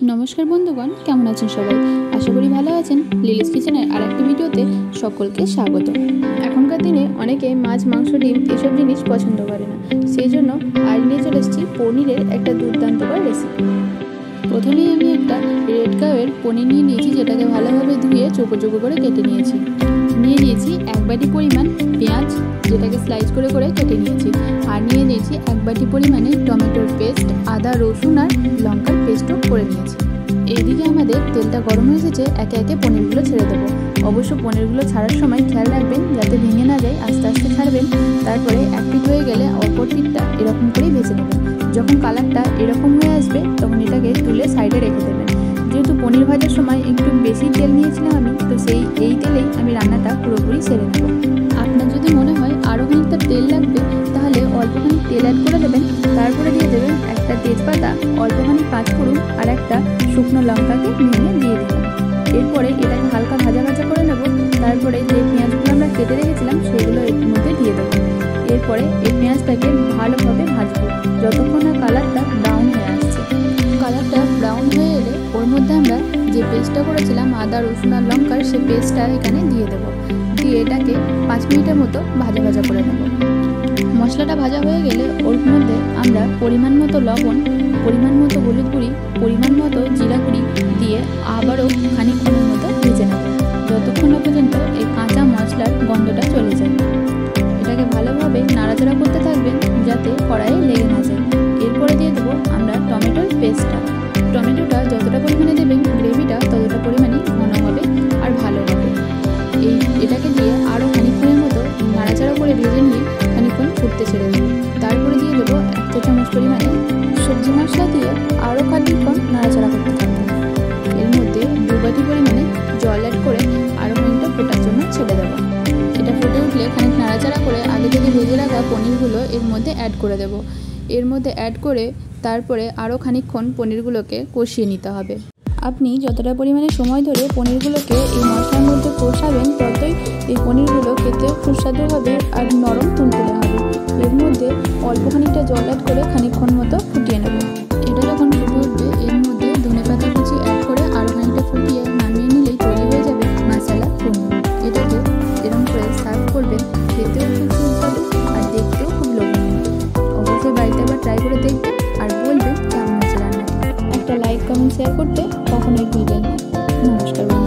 नमस्कार बंधुगण, केमन आছেন সবাই? आशा करी ভালো আছেন। লিলিস কিচেনের আরেকটি ভিডিওতে সকলকে স্বাগত। এখনকার দিনে অনেকে মাছ, মাংস, ডিম এসব জিনিস পছন্দ করে না, সেই জন্য আজ নিয়ে চলে এসেছি পনিরের একটা দুর্দান্তকর রেসিপি। প্রথমেই আমি একটা রেড কাউয়ের পনির নিয়ে নিয়েছি, যেটাকে ভালোভাবে ধুয়ে চোখো চোখো করে কেটে নিয়েছি। নিয়ে নিয়েছি এক বাটি পরিমাণ পেঁয়াজ, যেটাকে স্লাইস করে করে কেটে নিয়েছি। আর নিয়ে নিয়েছি এক বাটি পরিমাণে টমেটোর পেস্ট, আদা, রসুন আর লঙ্কার পেস্টও করে নিয়েছি। এইদিকে আমাদের তেলটা গরম হয়ে এসেছে, একে একে পনিরগুলো ছেড়ে দেবো। অবশ্য পনিরগুলো ছাড়ার সময় খেয়াল রাখবেন যাতে ভেঙে না যায়, আস্তে আস্তে ছাড়বেন। তারপরে এক পিঠ হয়ে গেলে অপর পিঠটা এরকম করেই ভেজে নেবেন। যখন কালারটা এরকম হয়ে আসবে তখন এটাকে তুলে সাইডে রেখে দেবেন। যেহেতু পনির ভাজার সময় একটু বেশি তেল নিয়েছিলাম আমি, তো এই তেলেই আমি রান্নাটা পুরোপুরি সেরে নেব। আপনার যদি মনে হয় আরও খানিকটা তেল লাগবে তাহলে অল্পখানি তেল অ্যাড করে দেবেন। তারপরে দিয়ে দেবেন একটা তেজপাতা, অল্পখানি পাঁচফোড়ন আর একটা শুকনো লঙ্কাকে ভেঙে দিয়ে দেবেন। এরপরে এটাকে হালকা ভাজা ভাজা করে নেব। তারপরে যে পেঁয়াজগুলো আমরা কেটে রেখেছিলাম সেগুলো এর মধ্যে দিয়ে দেবো। এরপরে এই পেঁয়াজটাকে ভালোভাবে ভাজবো যতক্ষণ না কালারটা ব্রাউন হয়ে আসছে। কালারটা ব্রাউন হয়ে এলে ওর মধ্যে আমরা যে পেস্টটা করেছিলাম আদা, রসুন আর লঙ্কার, সেই পেস্টটা এখানে দিয়ে দেবো। দিয়ে এটাকে 5 মিনিটের মতো ভাজা ভাজা করে নেব। মশলাটা ভাজা হয়ে গেলে ওর মধ্যে আমরা পরিমাণ মতো লবণ, পরিমাণ মতো হলুদ গুঁড়ি, পরিমাণ মতো জিরা গুঁড়ি দিয়ে আবারও খানিকক্ষণের মতো ভেজে নেব, যতক্ষণ না পর্যন্ত এই কাঁচা মশলার গন্ধটা চলে যায়। এটাকে ভালোভাবে নাড়াচাড়া করতে থাকবেন যাতে কড়াইয়ে লেগে না যায়। এরপরে দিয়ে দেবো আমরা টমেটোর পেস্টটা। টমেটোটা যতটা পরিমাণে দেবেন গ্রেভিটা ততটা পরিমাণে ঘন হবে আর ভালো হবে। এটাকে দিয়ে আরও খানিকক্ষণের মতো নাড়াচাড়া করে ভেজে নিয়ে খানিকক্ষণ ফুটতে ছেড়ে দেবো। তারপরে দিয়ে দেবো 1 চা চামচ পরিমাণে সবজি মশলা দিয়ে আরও খানিকক্ষণ নাড়াচাড়া করতে থাকবো। এর মধ্যে 2 বাটি পরিমাণে জল অ্যাড করে আরও খানিকটা ফোটার জন্য ছেড়ে দেবো। এটা ফুটে উঠলে খানিক নাড়াচাড়া করে আগে থেকে ভেজে রাখা পনিরগুলো এর মধ্যে অ্যাড করে দেবো। এর মধ্যে অ্যাড করে তারপরে আরও খানিকক্ষণ পনিরগুলোকে কষিয়ে নিতে হবে। আপনি যতটা পরিমাণে সময় ধরে পনিরগুলোকে এই মশলার মধ্যে কষাবেন ততই এই পনিরগুলো খেতেও সুস্বাদু হবে আর নরম তুলতুলে হবে। এর মধ্যে অল্প খানিকটা জল অ্যাড করে খানিকক্ষণ মতো ফুটিয়ে নেব। এটা যখন ফুটে উঠবে এর মধ্যে ধনেপাতা কুচি অ্যাড করে আরও খানিকটা ফুটিয়ে নামিয়ে নিলেই তৈরি হয়ে যাবে মশলা পনির। এটাকে এরকম করে সার্ভ করবেন, খেতেও খুব সুস্বাদু আর দেখতেও খুব লোভনীয়। অবশ্যই বাড়িতে আবার ট্রাই করে দেখবেন আর বলবেন কেমন হয়েছে রান্নাটা। একটা লাইক, কমেন্ট, শেয়ার করতে কখনোই ভুলবেন না। নমস্কার।